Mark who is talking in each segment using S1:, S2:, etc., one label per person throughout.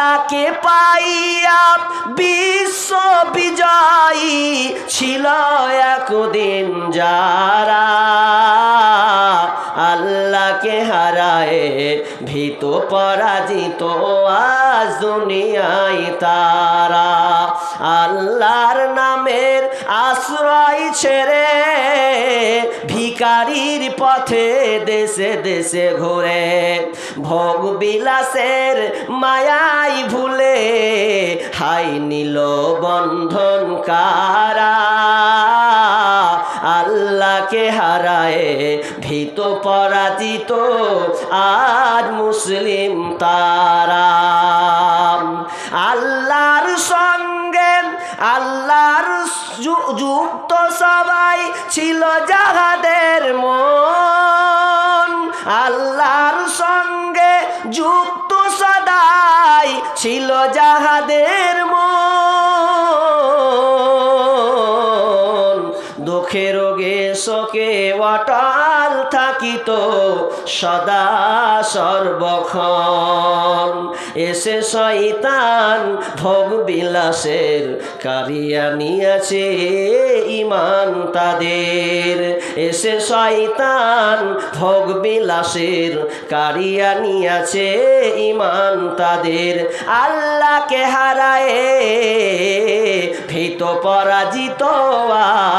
S1: তাকে পাইয়া বিশ্ব বিজয়ী ছিল একদিন যারা, আল্লাহকে হারায় ভীত পরাজিত আজ দুনিয়ায় তারা। আল্লাহর নামের আশ্রয় ছেড়ে ভিখারির পথে দেশে দেশে ঘুরে, ভোগ বিলাসের মায়াই ভুলে হাই নিল বন্ধন কারা, আল্লাহকে হারায় ভীত পরাজিত আজ মুসলিম তারা। আল্লাহর সঙ্গে আল্লাহর যুক্ত সবাই ছিল যাহাদের মন, আল্লাহর সঙ্গে যুক্ত সদাই ছিল যাহাদের মন, দুঃখে রোগে শোকে অটল থাকিত সদা সর্বক্ষণ। এসে শয়তান ভোগ বিলাসের কারিয়া নিয়েছে ঈমান তাদের, এসে শয়তান ভোগ বিলাসের কারিয়া নিয়েছে ঈমান তাদের। আল্লাহকে হারায় ভীত পরাজিত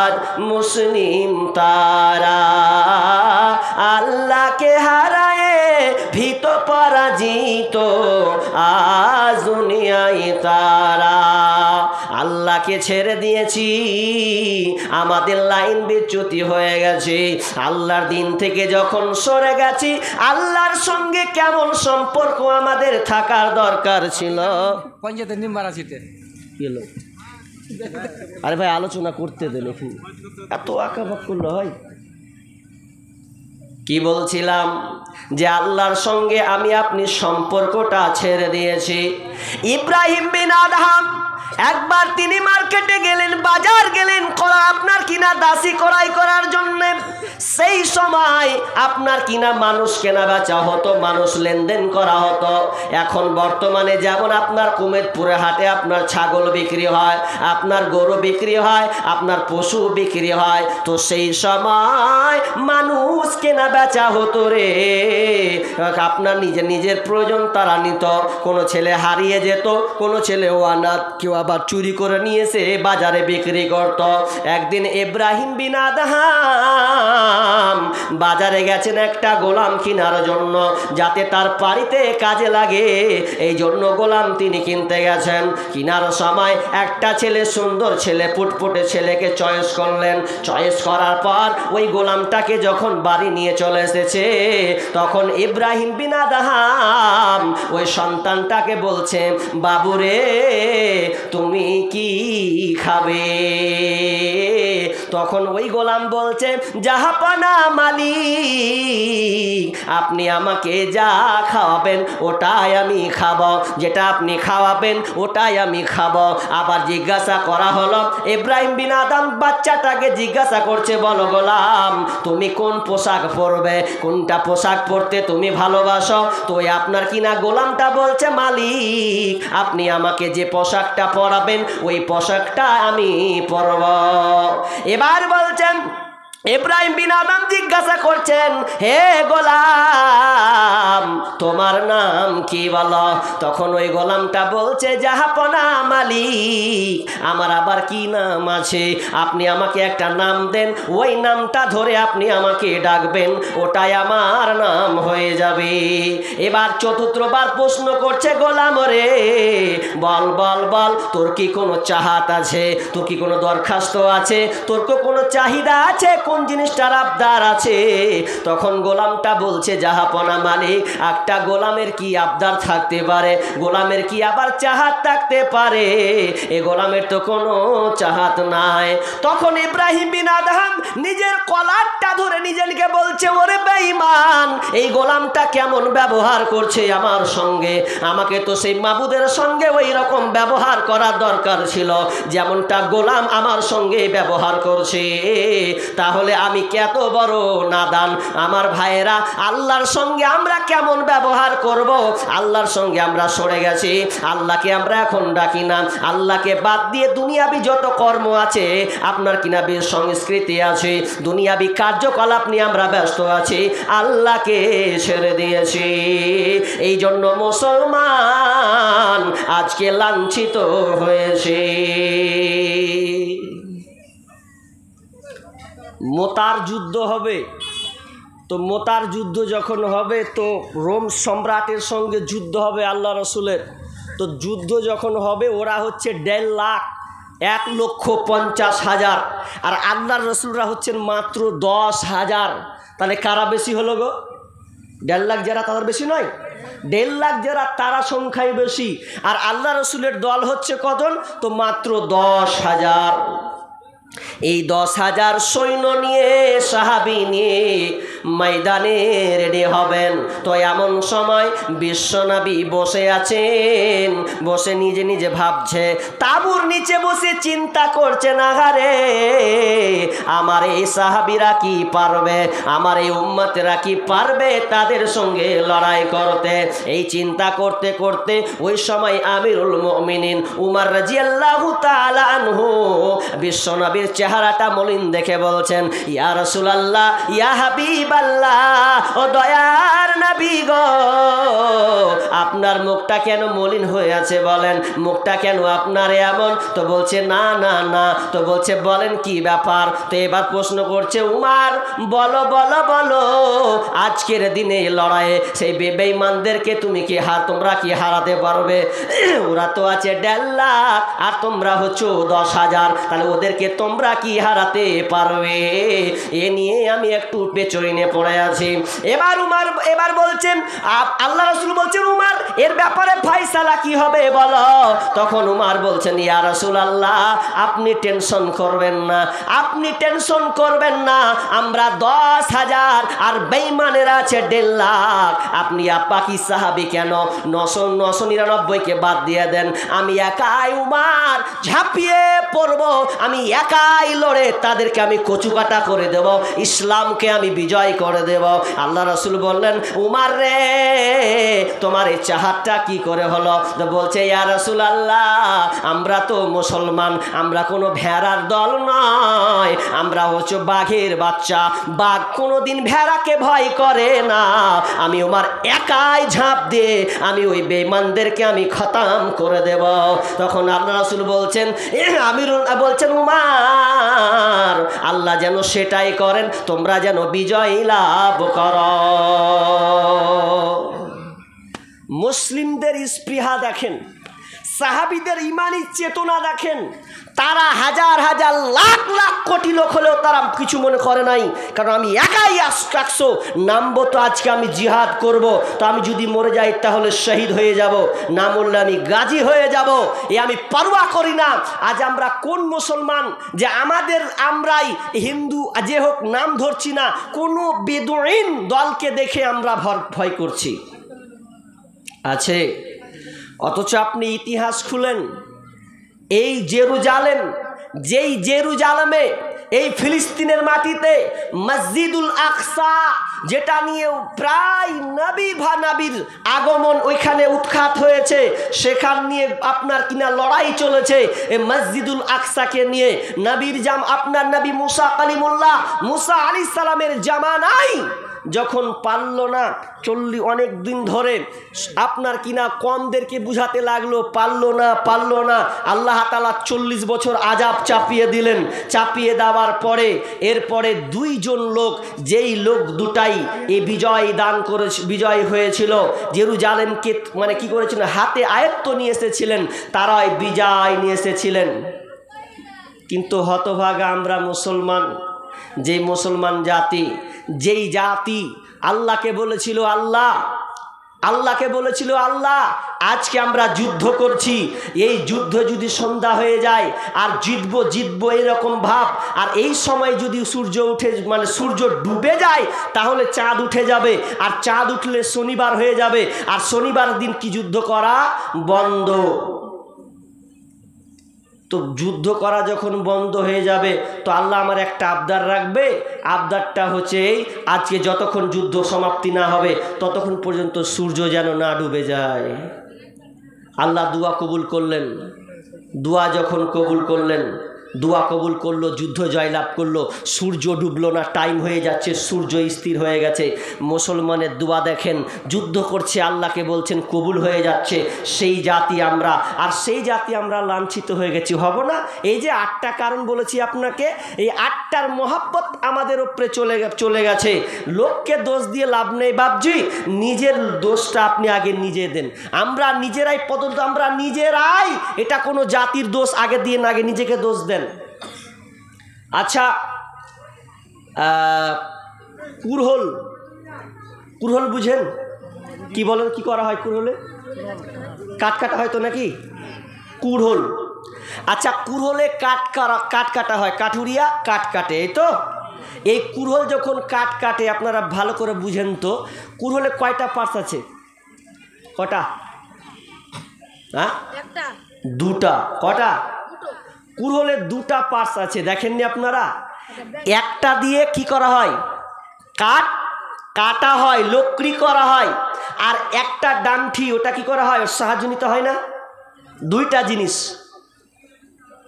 S1: আজ মুসলিম তারা, আল্লাহকে হারায় ভীত পরাজিত আজ দুনিয়ায় তারা। আল্লাহকে ছেড়ে দিয়েছি, আমাদের লাইন বিচ্যুতি হয়ে গেছে। আল্লাহর দিন থেকে যখন সরে গেছি, আল্লাহর সঙ্গে কেমন সম্পর্ক আমাদের থাকার দরকার ছিল।
S2: পঞ্চায়েতের নিম্বার আছিতে
S1: গেল, আরে ভাই আলোচনা করতে দেন, এত আঁকাবাক করলে হয়। কি বলছিলাম যে আল্লাহর সঙ্গে আমি আপনি সম্পর্কটা ছেড়ে দিয়েছি। ইব্রাহিম বিন আদহাম একবার তিনি মার্কেটে গেলেন, বাজার গেলেন আপনার কিনা দাসী ক্রয় করার জন্য। সেই সময় আপনার কিনা মানুষ কেনা বেচা হতো, মানুষ লেনদেন করা হতো। এখন বর্তমানে যেমন আপনার কুমেদপুরে হাটে আপনার ছাগল বিক্রি হয়, আপনার গরু বিক্রি হয়, আপনার পশু বিক্রি হয়, তো সেই সময় মানুষ কেনা বেচা হতো রে। আপনার নিজের প্রয়োজন তারা নিত। কোনো ছেলে হারিয়ে যেত, কোনো ছেলে অনাথ, কেউ আবার চুরি করে নিয়েছে বাজারে বিক্রি করত। একদিন ইব্রাহিম বিন আদহাম বাজারে গেছেন একটা গোলাম কেনার জন্য, যাতে তার বাড়িতে কাজে লাগে, এই জন্য গোলাম তিনি কিনতে গেছেন। কেনার সময় একটা ছেলে, সুন্দর ছেলে, ফুটফুটে ছেলেকে চয়েস করলেন। চয়েস করার পর ওই গোলামটাকে যখন বাড়ি নিয়ে চলে এসেছে, তখন ইব্রাহিম বিন আদহাম ওই সন্তানটাকে বলছে, বাবুরে তুমি কি খাবে? তখন ওই গোলাম বলছে, জাহাপনা মালিক, আপনি আমাকে যা খাওয়াবেন ওটাই আমি খাবো, যেটা আপনি খাওয়াবেন ওটাই আমি খাবো। আবার জিজ্ঞাসা করা হলো, ইব্রাহিম বিন আদম বাচ্চাটাকে জিজ্ঞাসা করছে, বলো গোলাম তুমি কোন পোশাক পরবে, কোনটা পোশাক পরতে তুমি ভালোবাসো? তো আপনার কিনা গোলামটা বলছে, মালিক আপনি আমাকে যে পোশাকটা পরাবেন ওই পোশাকটা আমি পরব। এবার বলছেন, ইব্রাহিম বিন আদম জিজ্ঞাসা করছেন, হে গোলাম তোমার নাম কি বলো? তখন ওই গোলামটা বলছে, জাহাপনা মালিক আমার আবার কি নাম আছে, আপনি আমাকে একটা নাম দেন, ওই নামটা ধরে আপনি আমাকে ডাকবেন, ওটাই আমার নাম হয়ে যাবে। এবার চতুর্থবার প্রশ্ন করছে, গোলাম রে বল বল বল, তোর কি কোনো চাহাত আছে, তোর কি কোনো দরখাস্ত আছে, তোর কি কোনো চাহিদা আছে, কোন জিনিসটার আবদার আছে? তখন গোলামটা বলছে, জাহাপনা মালিক একটা গোলামের কি আবদার থাকতে পারে, গোলামের কি আবার চাহাত থাকতে পারে? এ গোলামের তো কোনো চাহাত নাই। তখন ইব্রাহিম বিন আদহাম নিজের কলারটা ধরে নিজেকে বলছে, ওরে বেঈমান, এই গোলামটা কেমন ব্যবহার করছে আমার সঙ্গে, আমাকে তো সেই মাবুদের সঙ্গে ওই রকম ব্যবহার করার দরকার ছিল যেমনটা গোলাম আমার সঙ্গে ব্যবহার করছে। তাহলে তাহলে আমি কত বড় নাদান। আমার ভাইয়েরা, আল্লাহর সঙ্গে আমরা কেমন ব্যবহার করব? আল্লাহর সঙ্গে আমরা সরে গেছি, আল্লাহকে আমরা এখন ডাকি না। আল্লাহকে বাদ দিয়ে দুনিয়াবি যত কর্ম আছে, আপনার কিনা সংস্কৃতি আছে, দুনিয়াবি কার্যকলাপ নিয়ে আমরা ব্যস্ত আছি, আল্লাহকে ছেড়ে দিয়েছি। এই জন্য মুসলমান আজকে লাঞ্ছিত হয়েছে। মোতার যুদ্ধ হবে, তো মোতার যুদ্ধ যখন হবে তো রোম সম্রাটের সঙ্গে যুদ্ধ হবে আল্লাহ রসুলের। তো যুদ্ধ যখন হবে ওরা হচ্ছে 1.5 লাখ, 1,50,000, আর আল্লাহর রসুলরা হচ্ছেন মাত্র 10,000। তাহলে কারা বেশি হলো গো? 1.5 লাখ যারা তাদের বেশি নয়? 1.5 লাখ যারা তারা সংখ্যায় বেশি, আর আল্লাহ রসুলের দল হচ্ছে কজন? তো মাত্র 10,000। এই 10,000 সৈন্য নিয়ে, সাহাবী নিয়ে ময়দানে রেডি হবেন। তো এমন সময় বিশ্বনবী বসে আছেন, বসে নিজে নিজে ভাবছে, তাঁবুর নিচে বসে চিন্তা করছেন, আহারে আমার এই সাহাবীরা কি পারবে, আমার এই উম্মতেরা কি পারবে তাদের সঙ্গে লড়াই করতে। এই চিন্তা করতে করতে ওই সময় আমিরুল মুমিনিন উমর রাদিয়াল্লাহু তাআলা আনহু বিশ্বনবীর চেহারাটা মলিন দেখে বলছেন, ইয়া রাসূলুল্লাহ, ইয়া হাবিবাল্লাহ, ও দয়ার নবী গো, আপনার মুখটা কেন মলিন হয়ে আছে বলেন, মুখটা কেন আপনার এমন? তো বলছে না না না। তো বলছে বলেন কি ব্যাপার? তো এবার প্রশ্ন করছে, উমার বলো বলো বলো, আজকের দিনে লড়াইয়ে সেই বেঈমানদেরকে তোমরা কি হারাতে পারবে? ওরা তো আছে 1.5 লাখ আর তোমরা হচ্ছে 10,000, তাহলে ওদেরকে তোমরা কি হারাতে পারবে? এ নিয়ে আমি একটু পেছনে পড়ে আছি। এবার বলছেন, আল্লাহ রাসূল বলছেন, উমার এর ব্যাপারে ফয়সালা কি হবে বলো? তখন উমার বলছেন, ইয়া রাসূলুল্লাহ, আপনি টেনশন করবেন না, আপনি টেনশন করবেন না, আমরা 10,000 আর বেঈমানেরা আছে 1.5 লাখ। আপনি বাকি সাহাবী কেন 999কে বাদ দিয়ে দেন, আমি একাই উমার ঝাঁপিয়ে পড়ব, আমি একাই লড়ে তাদেরকে আমি কচুকাটা করে দেব, ইসলামকে আমি বিজয় করে দেব। আল্লাহ রাসূল বললেন, উমার রে, তোমার এই চাহাতটা কি করে হলো? তো বলছে, ইয়া রাসূলুল্লাহ, আমরা তো মুসলমান, আমরা কোনো ভেড়ার দল নয়, আমরা হচ্ছে বাঘের বাচ্চা, বাঘ কোনোদিন ভেড়াকে ভয় করে না। আমি উমার একাই ঝাঁপ দিয়ে আমি ওই বেঈমানদেরকে আমি খতম করে দেব। তখন আল্লাহ রাসূল বলছেন, বলছেন, উমার আল্লাহ যেন সেটাই করেন, তোমরা যেন বিজয় লাভ করো। মুসলিমদের স্পৃহা দেখেন, সাহাবীদের ইমানি চেতনা দেখেন, তারা হাজার হাজার লাখ লাখ কোটি লোক হলেও তারা কিছু মনে করে নাই, কারণ আমি একাই 100 নামবো, তো আজকে আমি জিহাদ করব, তো আমি যদি মরে যাই তাহলে শহীদ হয়ে যাব, না মরলে আমি গাজী হয়ে যাব, এ আমি পারোয়া করি না। আজ আমরা কোন মুসলমান যে আমরাই হিন্দু যে হোক নাম ধরছি না, কোনো বেদুইন দলকে দেখে আমরা ভয় করছি আছে? অথচ আপনি ইতিহাস খুলেন, এই জেরুজালেম, যেই জেরুজালেমে এই ফিলিস্তিনের মাটিতে মসজিদুল আকসা, যেটা নিয়ে প্রায় নবীর আগমন ওইখানে উৎখাত হয়েছে, সেখান নিয়ে আপনার কিনা লড়াই চলেছে। এই মসজিদুল আকসাকে নিয়ে আপনার নবী মুসা কালিমুল্লাহ, মুসা আলাইহিস সালামের জামানায় যখন পারল না, অনেক দিন ধরে আপনার কিনা কমদেরকে বুঝাতে লাগলো, পারলো না। আল্লাহ তাআলা 40 বছর আযাব চাপিয়ে দিলেন। চাপিয়ে দেওয়ার পরে এরপরে 2 জন লোক, যেই লোক দুটাই এই বিজয় হয়েছিল, জেরুজালেমকে মানে কি করেছিল, হাতে আয়ত্ত নিয়ে এসেছিলেন, তারাই বিজয় নিয়ে এসেছিলেন। কিন্তু হতভাগা আমরা মুসলমান, যে মুসলমান জাতি, যেই জাতি আল্লাহকে বলেছিল আল্লাহ, আজকে আমরা যুদ্ধ করছি, এই যুদ্ধ যদি সন্ধ্যা হয়ে যায় আর জিতবো এরকম ভাব, আর এই সময় যদি সূর্য ডুবে যায় তাহলে চাঁদ উঠে যাবে, আর চাঁদ উঠলে শনিবার হয়ে যাবে, আর শনিবার দিন কি যুদ্ধ করা বন্ধ। তো যুদ্ধ করা যখন বন্ধ হয়ে যাবে তো আল্লাহ আমার একটা আবদার রাখবে। আবদারটা হচ্ছে এই, আজকে যতক্ষণ যুদ্ধ সমাপ্তি না হবে ততক্ষণ পর্যন্ত সূর্য যেন না ডুবে যায়। আল্লাহ দুয়া কবুল করলেন। দুয়া যখন কবুল করলেন, দুয়া কবুল করলো, যুদ্ধ জয়লাভ করলো, সূর্য ডুবলো না, টাইম হয়ে যাচ্ছে, সূর্য স্থির হয়ে গেছে। মুসলমানের দুয়া দেখেন, যুদ্ধ করছে, আল্লাহকে বলছেন, কবুল হয়ে যাচ্ছে। সেই জাতি আমরা, আর সেই জাতি আমরা লাঞ্ছিত হয়ে গেছি, হব না? এই যে 8টা কারণ বলেছি আপনাকে, এই 8টার মহাব্বত আমাদের উপরে চলে গেছে। লোককে দোষ দিয়ে লাভ নেই বাপজি, নিজের দোষটা আপনি আগে নিজে দেন। আমরা নিজেরাই আমরা নিজেরাই, এটা কোনো জাতির দোষ আগে দিয়ে না, আগে নিজেকে দোষ দেন। আচ্ছা, কুরহল বুঝেন? কি বলেন, কি করা হয় কুরহলে? কাঠ কাটা হয় তো নাকি? কুরহল। আচ্ছা, কুরহলে কাঠ কাটা হয়, কাঠুরিয়া কাঠ কাটে, এই তো? এই কুরহল যখন কাঠ কাটে, আপনারা ভালো করে বুঝেন তো, কুরহলে কয়টা পার্টস আছে? কটা? হ্যাঁ, 2টা। কটা? কুরহলের 2টা পার্টস আছে, দেখেননি আপনারা? একটা দিয়ে কি করা হয়? কাঠ কাটা হয়, লকড়ি করা হয়। আর একটা ডান্ঠি, ওটা কি করা হয়? ওর সাহায্য নিতে হয় না? 2টা জিনিস।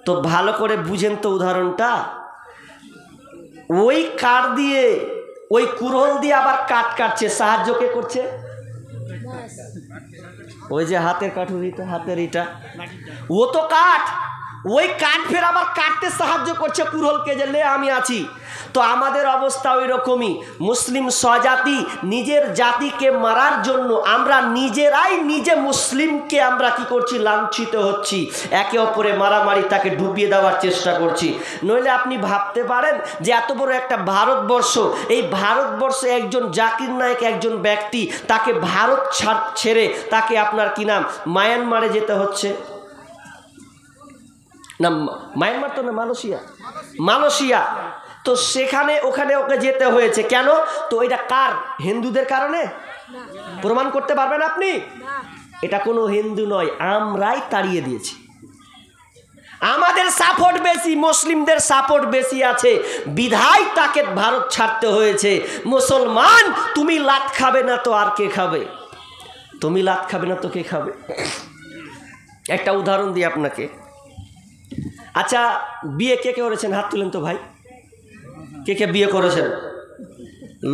S1: তো ভালো করে বুঝেন তো উদাহরণটা। ওই কাঠ দিয়ে, ওই কুরহল দিয়ে আবার কাঠ কাটছে, সাহায্য কে করছে? ওই যে হাতের কাঠুরিটা, হাতের এটা, ও তো কাঠ। ওই কাঠ ফের আবার কাটতে সাহায্য করছে কুরহলকে, যে লে আমি আছি। তো আমাদের অবস্থা ওই রকমই। মুসলিম স্বজাতি নিজের জাতিকে মারার জন্য আমরা নিজেরাই নিজে মুসলিমকে আমরা কি করছি? লাঞ্ছিত হচ্ছি, একে অপরে মারামারি, তাকে ডুবিয়ে দেওয়ার চেষ্টা করছি। নইলে আপনি ভাবতে পারেন যে এত বড় একটা ভারতবর্ষ, এই ভারতবর্ষে একজন জাকির নায়েক, একজন ব্যক্তি, তাকে ভারত ছেড়ে তাকে আপনার কি নাম মায়ানমারে যেতে হচ্ছে না, মায়ানমার তো না, মালয়েশিয়া। তো ওখানে ওকে যেতে হয়েছে কেন? তো এটা কার? হিন্দুদের কারণে? প্রমাণ করতে পারবেন আপনি? এটা কোনো হিন্দু নয়, আমরাই তাড়িয়ে দিয়েছি। আমাদের সাপোর্ট বেশি, মুসলিমদের সাপোর্ট বেশি আছে, বিধায় তাকে ভারত ছাড়তে হয়েছে। মুসলমান, তুমি লাত খাবে না তো আর কে খাবে? তুমি লাত খাবে না তো কে খাবে? একটা উদাহরণ দিই আপনাকে। আচ্ছা, বিয়ে কে করেছেন? হাত তুলেন তো ভাই। কে বিয়ে করেছেন?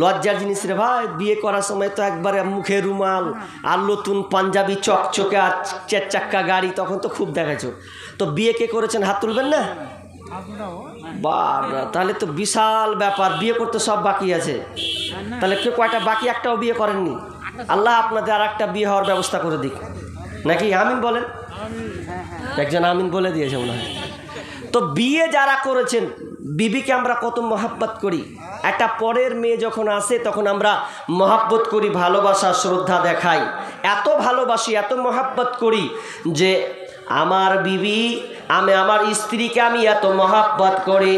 S1: লজ্জার জিনিস রে ভাই, বিয়ে করার সময় তো একবারে মুখে রুমাল আর নতুন পাঞ্জাবি চকচকে আর 4 চাক্কা গাড়ি, তখন তো খুব দেখাচ্ছ। তো বিয়ে কে করেছেন? হাত তুলবেন না? বাবা, তাহলে তো বিশাল ব্যাপার। বিয়ে করতে সব বাকি আছে, তাহলে কে কয়টা বাকি? একটাও বিয়ে করেননি। আল্লাহ আপনাদের আর একটা বিয়ে হওয়ার ব্যবস্থা করে দিক, নাকি? আমিন বলেন। একজন আমিন বলে দিয়েছে মনে হয়। তো বিয়ে যারা করেছেন, বিবিকে আমরা কত মহাব্বত করি। একটা পরের মেয়ে যখন আসে তখন আমরা মহাব্বত করি, ভালোবাসা, শ্রদ্ধা দেখাই। এত ভালোবাসি, এত মহাব্বত করি যে আমার বিবি, আমার স্ত্রীকে আমি এত মহাব্বত করি,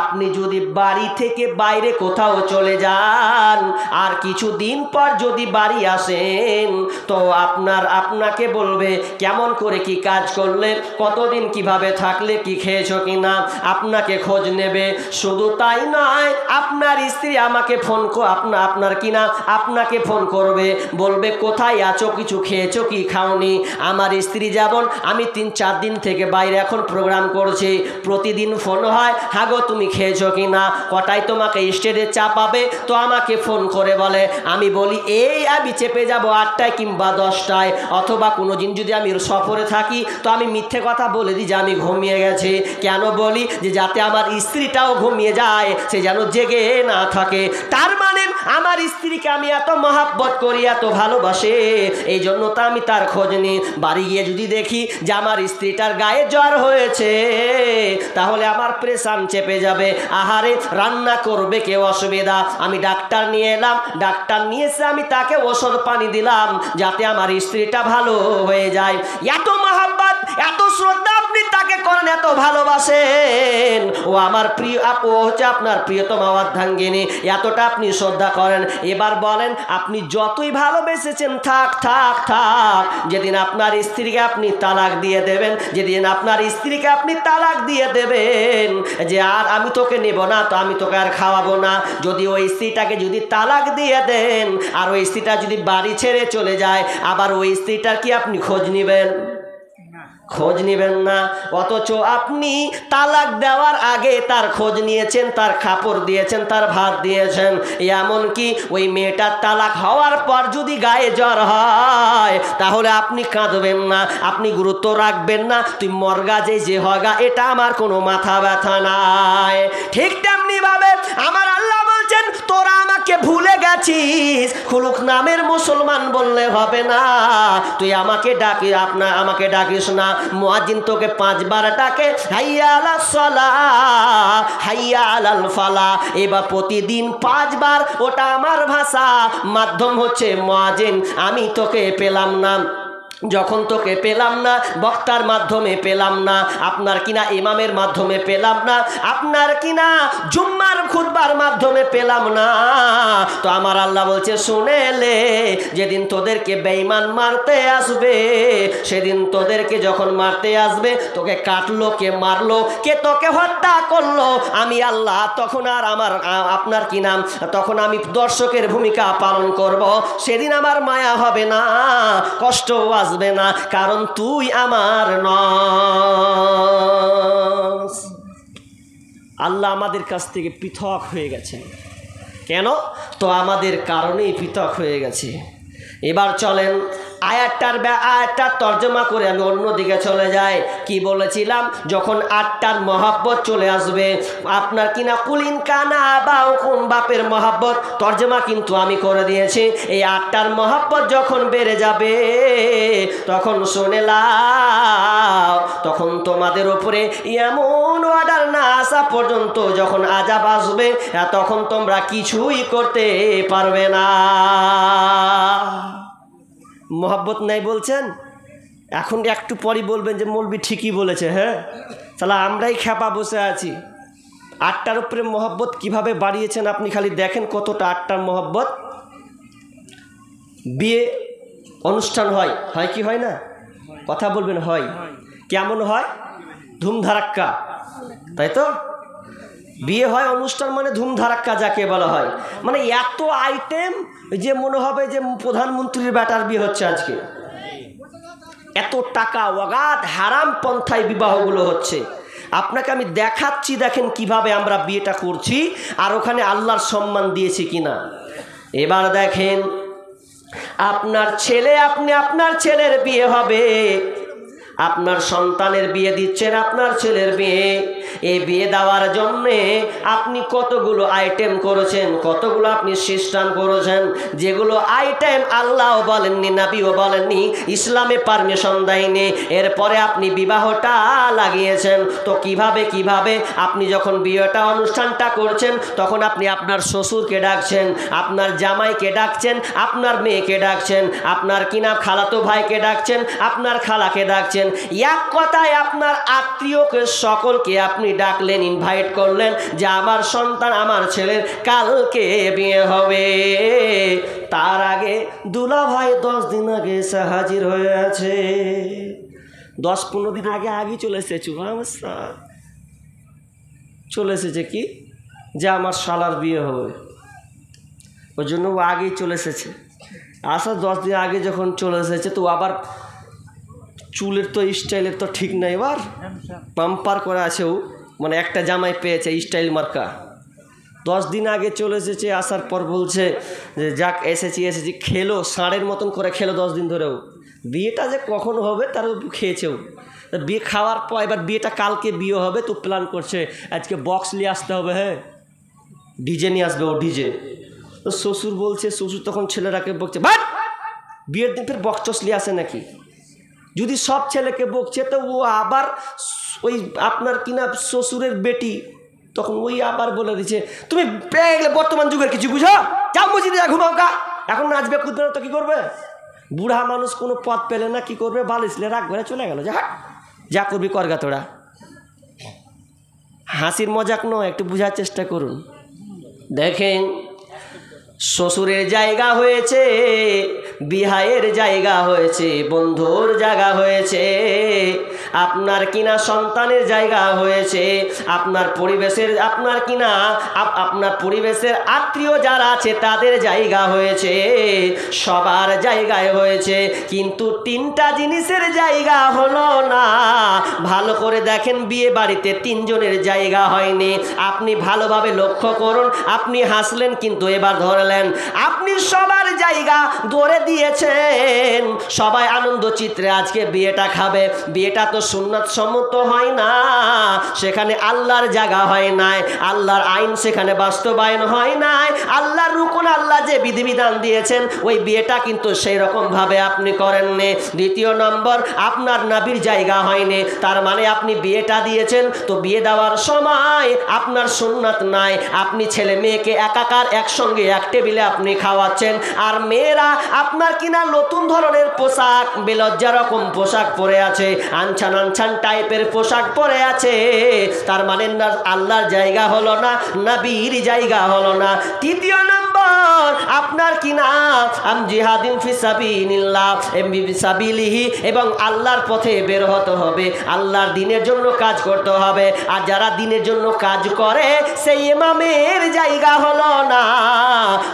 S1: আপনি যদি বাড়ি থেকে বাইরে কোথাও চলে যান আর কিছুদিন পর যদি বাড়ি আসেন, তো আপনাকে বলবে কেমন করে কি কাজ করলে, কতদিন কিভাবে থাকলে, কি খেয়েছো কিনা, আপনাকে খোঁজ নেবে। শুধু তাই নয়, আপনার স্ত্রী আমাকে ফোন আপনাকে ফোন করবে, বলবে কোথায় আছো, কিছু খেয়েছো কি খাওনি। আমার স্ত্রী যেমন, আমি 3-4 দিন থেকে বাইরে এখন প্রোগ্রাম করছি, প্রতিদিন ফোন হয়, হাগো তুমি খেয়েছো কিনা, কটায় তোমাকে স্টেজে চাপাবে, তো আমাকে ফোন করে বলে। আমি বলি আমি চেপে যাব 8টায় কিংবা 10টায়, অথবা কোনো দিন যদি আমি সফরে থাকি তো আমি মিথ্যে কথা বলে দিই যে আমি ঘুমিয়ে গেছি। কেন বলি? যে যাতে আমার স্ত্রীটাও ঘুমিয়ে যায়, সে যেন জেগে না থাকে। তার মানে আমার স্ত্রীকে আমি এত মহাব্বত করি, এত ভালোবাসে, এই জন্য তো আমি তার খোঁজ নিই। বাড়ি গিয়ে যদি দেখি যে আমার স্ত্রীটার গায়ে জ্বর হয়েছে, তাহলে আমার প্রেশান চেপে যাবে। আহারে, রান্না করবে কেউ, অসুবিধা। আমি ডাক্তার নিয়ে এলাম, ডাক্তার নিয়ে এসে আমি তাকে ওষুধ পানি দিলাম যাতে আমার স্ত্রীটা ভালো হয়ে যায়। এত মহাব্বত, এত শ্রদ্ধা আপনি তাকে করেন, এত ভালোবাসেন, ও আমার প্রিয়, ও হচ্ছে আপনার প্রিয়তমা অর্ধাঙ্গিনী, এতটা আপনি শ্রদ্ধা করেন। এবার বলেন, আপনি যতই ভালোবেসেছেন থাক থাক থাক, যেদিন আপনার স্ত্রীকে আপনি তালাক দিয়ে দেবেন, যেদিন আপনার স্ত্রীকে আপনি তালাক দিয়ে দেবেন যে আর আমি তোকে নেব না, তো আমি তোকে আর খাওয়াবো না, যদি ওই স্ত্রীটাকে যদি তালাক দিয়ে দেন আর ওই স্ত্রীটা যদি বাড়ি ছেড়ে চলে যায়, আবার ওই স্ত্রীটার কি আপনি খোঁজ নেবেন? খোঁজ নেবেন না। অথচ আপনি তালাক দেওয়ার আগে তার খোঁজ নিয়েছেন, তার কাপড় দিয়েছেন, তার ভাত দিয়েছেন। এমনকি ওই মেয়েটার তালাক হওয়ার পর যদি গায়ে জ্বর হয় তাহলে আপনি কাঁদবেন না, আপনি গুরুত্ব রাখবেন না, তুই মরগা যে হগা, এটা আমার কোনো মাথা ব্যথা নাই। ঠিক তেমনি ভাবে আমার আল্লাহ বলছেন, তোরা আমাকে ভুলে গেছিস, খুলুক নামের মুসলমান বললে হবে না, তুই আমাকে ডাকি, আমাকে ডাকিস না। মুয়াজ্জিন তোকে 5 বার ডাকে, হাইয়া আলাস সালাহ, হাইয়া আলাল ফালাহ, এবার প্রতিদিন 5 বার, ওটা আমার ভাষা, মাধ্যম হচ্ছে মুয়াজ্জিন। আমি তোকে পেলাম না, যখন তোকে পেলাম না, বক্তার মাধ্যমে পেলাম না, আপনার কিনা ইমামের মাধ্যমে পেলাম না, আপনার কিনা জুম্মার খুতবার মাধ্যমে পেলাম না, তো আমার আল্লাহ বলছে শুনেলে, যেদিন তোদেরকে বেঈমান মারতে আসবে, সেদিন তোদেরকে যখন মারতে আসবে, তোকে কাটলো কে, মারলো কে, তোকে হত্যা করলো, আমি আল্লাহ তখন আর আপনার কি নাম, তখন আমি দর্শকের ভূমিকা পালন করব। সেদিন আমার মায়া হবে না, কষ্ট আসবে না, কারণ তুই আমার নস। আল্লাহ আমাদের কাছ থেকে পৃথক হয়ে গেছেন। কেন? তো আমাদের কারণেই পৃথক হয়ে গেছে। এবার চলেন আয়াতটার তর্জমা করে আমি অন্যদিকে চলে যাই। কি বলেছিলাম? যখন 8টার মহাব্বত চলে আসবে, আপনার কিনা কুলিন কানা বা কোন বাপের মহাব্বত, তর্জমা কিন্তু আমি করে দিয়েছি। এই 8টার মহাব্বত যখন বেড়ে যাবে, তখন শুনে লাও, তখন তোমাদের উপরে এমন অর্ডার না আসা পর্যন্ত যখন আযাব আসবে, তখন তোমরা কিছুই করতে পারবে না। মহব্বত নাই বলছেন, এখন একটু পরই বলবেন যে মৌলবি ঠিকই বলেছে। হ্যাঁ, তাহলে আমরাই খেপা বসে আছি। 8টার উপরে মহব্বত কিভাবে বাড়িয়েছেন আপনি খালি দেখেন, কতটা 8টার মহব্বত। বিয়ে অনুষ্ঠান হয়, হয় কি হয় না? কথা বলবেন, হয়। কেমন হয়? ধুমধারাক্কা, তাই তো? বিয়ে হয় অনুষ্ঠান মানে ধুমধারাক্কা যাকে বলা হয়, মানে এত আইটেম যে মনে হবে যে প্রধানমন্ত্রীর ব্যাটার বিয়ে হচ্ছে আজকে। এত টাকা, অগাধ হারাম পন্থায় বিবাহগুলো হচ্ছে। আপনাকে আমি দেখাচ্ছি, দেখেন কিভাবে আমরা বিয়েটা করছি আর ওখানে আল্লাহর সম্মান দিয়েছি কিনা। এবার দেখেন, আপনার ছেলে, আপনি আপনার ছেলের বিয়ে হবে, আপনার সন্তানের বিয়ে দিচ্ছেন, আপনার ছেলের বিয়ে। এই বিয়ে দেওয়ার জন্যে আপনি কতগুলো আইটেম করেছেন, কতগুলো আপনি সিস্টেম করেছেন, যেগুলো আইটেম আল্লাহও বলেননি, নবীও বলেননি, ইসলামে পারমিশন দেয়নি। এরপরে আপনি বিবাহটা লাগিয়েছেন। তো কিভাবে আপনি যখন বিয়েটা অনুষ্ঠানটা করছেন, তখন আপনি আপনার শ্বশুরকে ডাকছেন, আপনার জামাইকে ডাকছেন, আপনার মেয়েকে ডাকছেন, আপনার কিনা খালাতো ভাইকে ডাকছেন, আপনার খালাকে ডাকছেন। এক কথায় আপনার আত্মীয়কে সকলকে আপনি ডাকলেন, ইনভাইট করলেন যে আমার সন্তান, আমার ছেলের কালকে বিয়ে হবে। তার আগে দুলা ভাই 10 দিন আগে এসে হাজির হয়ে আছে, 10-15 দিন আগে চলে এসেছে, চলে এসেছে কি যে আমার শালার বিয়ে হবে, ওই জন্য ও আগেই চলে এসেছে। আসা 10 দিন আগে যখন চলে এসেছে, তো আবার চুলের তো স্টাইলের তো ঠিক নাই, এবার পাম্পার করে আছে ও, মানে একটা জামাই পেয়েছে স্টাইল মার্কা। 10 দিন আগে চলে এসেছে, আসার পর বলছে যে যাক এসেছি, খেলো, ষাঁড়ের মতন করে খেলো 10 দিন ধরেও। বিয়েটা যে কখন হবে তার খেয়েছেও। বিয়ে খাওয়ার পর এবার বিয়েটা কালকে বিয়ে হবে, তো প্ল্যান করছে আজকে বক্স নিয়ে আসতে হবে, হ্যাঁ ডিজে নিয়ে আসবে ও, ডিজে। তো শ্বশুর বলছে, শ্বশুর তখন ছেলেরাকে বকছে, বাট বিয়ের দিন ফের বক্স নিয়ে আসে নাকি? যদি সব ছেলেকে বকছে, তো ও আবার ওই আপনার কিনা শ্বশুরের বেটি, তখন ওই আবার বলে দিচ্ছে তুমি পেয়ে গেলে বর্তমান যুগের কিছু বুঝো, যাও মসজিদে যা, ঘুমাও গা, এখন নাচবে কুদবে না তো কী করবে? বুড়া মানুষ কোনো পথ পেলে না, কি করবে? বালিশলে রাগ করে চলে গেল, যে হাট যা করবি করগা তোরা। হাসির মজাক নয়, একটু বোঝার চেষ্টা করুন। দেখেন, শ্বশুরের জায়গা হয়েছে, বিহায়ের জায়গা হয়েছে, বন্ধুর জায়গা হয়েছে, আপনার কিনা সন্তানের জায়গা হয়েছে, আপনার পরিবেশের আপনার পরিবেশের আত্মীয় যারা আছে তাদের জায়গা হয়েছে, সবার জায়গায় হয়েছে, কিন্তু তিনটা জিনিসের জায়গা হলো না। ভালো করে দেখেন, বিয়ে বাড়িতে তিনজনের জায়গা হয়নি। আপনি ভালোভাবে লক্ষ্য করুন। আপনি হাসলেন কিন্তু এবার ধরলেন, আপনি সবার জায়গা ধরে দিয়েছেন। সবাই আনন্দ চিত্রে আজকে বিয়েটা খাবে। বিয়েটা তো সুন্নাত সম্মত হয় না, সেখানে আল্লাহর জায়গা হয় নাই, আল্লাহর আইন সেখানে বাস্তবায়ন হয় নাই, আল্লাহর রুকন, আল্লাহ যে বিধিবিধান দিয়েছেন ওই বিয়েটা কিন্তু সেই রকম ভাবে আপনি করেননি। দ্বিতীয় নম্বর, আপনার নবীর জায়গা হয়নি, তার মানে আপনি বিয়েটা দিয়েছেন তো বিয়ে দেওয়ার সময় আপনার সুন্নাত নাই। আপনি ছেলে মেয়েকে একাকার একসঙ্গে এক টেবিলে আপনি খাওয়াচ্ছেন, আর মেয়েরা আপনার কিনা নতুন ধরনের পোশাক, বেলজ্জা রকম পোশাক পরে আছে, আনছান আনছান টাইপের পোশাক পরে আছে। তার মানে না আল্লাহর জায়গা হলো না, নবীর জায়গা হলো না। তৃতীয় নম্বর, আপনার কিনা জিহাদিন ফি সাবিলিল্লাহ সাবিলিহি, এবং আল্লাহর পথে বের হতে হবে, আল্লাহর দ্বীনের জন্য কাজ করতে হবে। আর যারা দ্বীনের জন্য কাজ করে সেই ইমামের জায়গা হলো না,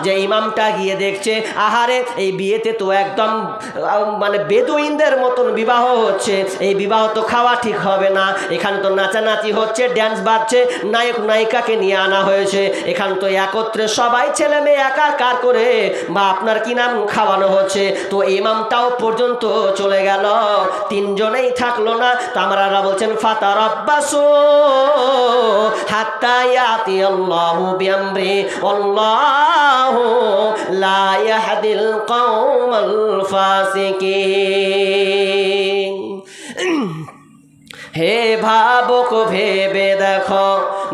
S1: যে ইমামটা গিয়ে দেখছে আহারে এই বিয়েতে তো একদম মানে বেদুইনদের মতন বিবাহ হচ্ছে, এই বিবাহ তো খাওয়া ঠিক হবে না, এখানে তো নাচানাচি হচ্ছে, ড্যান্স বাজছে, নায়ক নায়িকাকে নিয়ে আনা হয়েছে, এখানে তো একত্রে সবাই ছেলে মেয়ে একাকার করে বা আপনার কি নাম খাওয়ানো হচ্ছে, তো ইমামটাও পর্যন্ত চলে গেল, তিনজনেই থাকলো না। তো আমরা বলছেন ফাতারাব্বাসু হাত্তা ইয়াতি আল্লাহু বিআমরি আল্লাহু লা ইয়াহদিল কওমাল ফাসিকিন। হে ভাবুক ভেবে দেখো,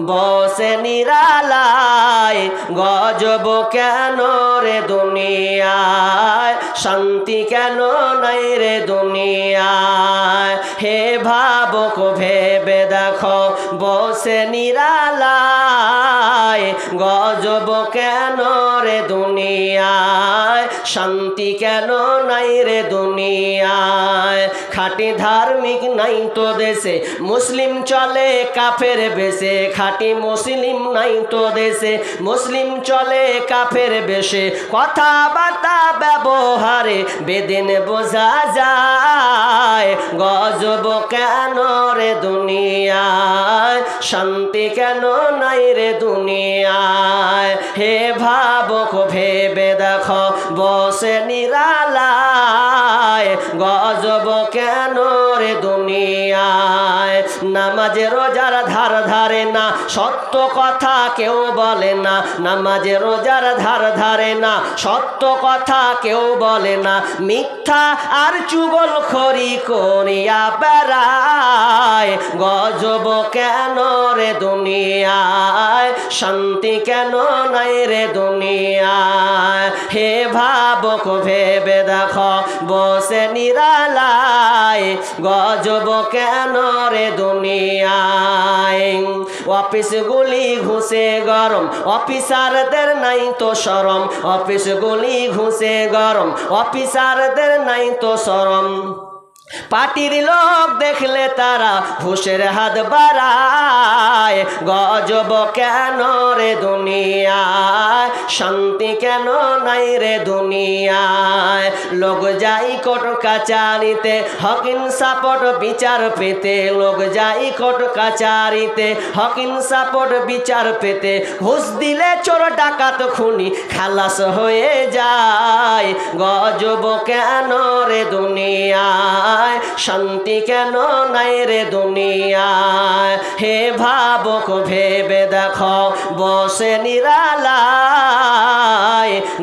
S1: বসে নিরালায় গজব কেন রে দুনিয়ায়, শান্তি কেন নাই রে দুনিয়ায়। হে ভাবুক ভেবে দেখো, বসে নিরালায় গজব কেন রে দুনিয়ায়, শান্তি কেন নাই রে দুনিয়ায়। খাঁটি ধার্মিক নাই তো দেশে, মুসলিম চলে কাফের বেশে, খাঁটি মুসলিম নাই তো দেশে, মুসলিম চলে কাফের বেশে, কথাবার্তা ব্যবহারে বেদিন বোঝা যায়। গজব কেন রে দুনিয়ায়, শান্তি কেন নাই রে দুনিয়ায়। হে ভাবুক ভেবে দেখো, বসে নিরালায় গজব কেন রে দুনিয়ায়। নামাজে রোজার ধার ধারে না, সত্য কথা কেউ বলে না, নামাজে রোজার ধার ধারে না, সত্য কথা কেউ বলে না, মিথ্যা আর চুগলখড়ি করিয়া বেড়ায়। গজব কেন রে দুনিয়ায়, শান্তি কেন নাই রে দুনিয়ায়। হে ভাবুক ভেবে দেখো, বসে নিরালায় গজব কেন রে দুনিয়ায়। অফিসগুলি ঘুষে গরম, অফিসারদের নাই তো শরম, অফিসগুলি ঘুষে গরম, অফিসারদের নাই তো শরম। পার্টির লোক দেখলে তারা ঘুষের হাত বাড়ায়। গজব কেন রে দুনিয়ায়, শান্তি কেন নাই রে দুনিয়ায়। লোক যাই কোর্ট কাচারিতে, হক ইনসাফ বিচার পেতে, লোক যাই কোর্ট কাচারিতে, হক ইনসাফ বিচার পেতে। ঘুষ দিলে চোর ডাকাত খুনি খালাস হয়ে যায়। গজব কেন রে দুনিয়ায়, শান্তি কেন নাই রে দুনিয়ায়। হে ভাবুক ভেবে দেখো, বসে নিরালায়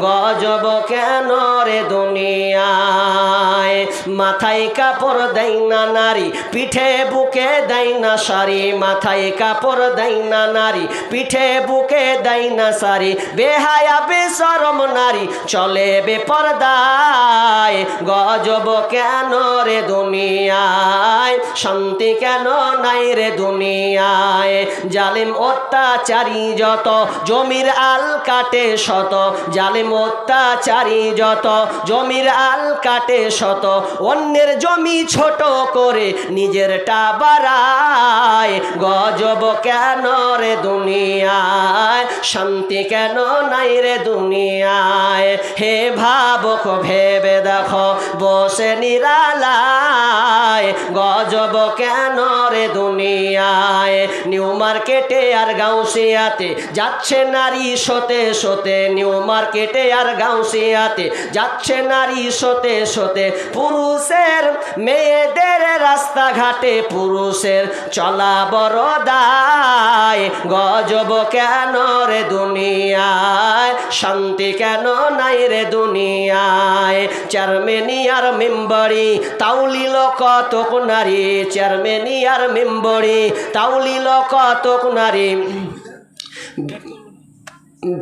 S1: গজব কেন রে দুনিয়ায়। মাথায় কাপড় দেয় না নারী, পিঠে বুকে দেয় না শাড়ি, মাথায় কাপড় দেয় না নারী, পিঠে বুকে দেয় না শাড়ি। বেহায়া বেশরম নারী চলে বেপরদায়। গজব কেন রে দুনিয়ায়, দুনিয়ায় শান্তি কেন নাই রে দুনিয়ায় জালিম অত্যাচারী যত জমির আল কাটে শত জালিম অত্যাচারী যত জমির আল কাটে শত অন্যের জমি ছোট করে নিজেরটা বাড়ায় গজব কেন রে দুনিয়ায় শান্তি কেন নাই রে দুনিয়ায় হে ভাবক ভেবে দেখো বসে নিরালায় গজব কেন রে দুনিয়ায় নিউ মার্কেটে আর গাউসিয়াতে যাচ্ছে নারী সতে সতে নিউ মার্কেটে আর গাউসিয়াতে যাচ্ছে নারী সতে সতে পুরুষের মেয়েদের রাস্তাঘাটে পুরুষের চলা বড় দায় গজব কেন রে দুনিয়ায় শান্তি কেন নাই রে দুনিয়ায় চেয়ারম্যানিয়ার মেম্বরি তাউলিল কতক নারী চেয়ারম্যানিয়ার মেম্বরি তাউলিল কতক নারী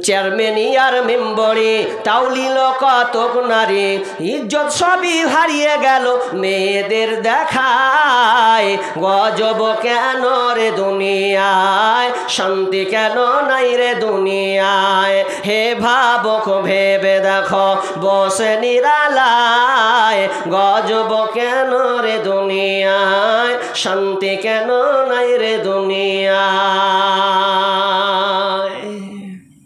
S1: চেয়ারম্যানিয়ার মেম্বরে তাউলিল কতক নারী ইজ্জত সবই হারিয়ে গেল মেয়েদের দেখায় গজব কেন রে দুনিয়ায় শান্তি কেন নাই রে দুনিয়ায় হে ভাবক ভেবে দেখো বসে নিরালায় গজব কেন রে দুনিয়ায় শান্তি কেন নাই রে দুনিয়ায়।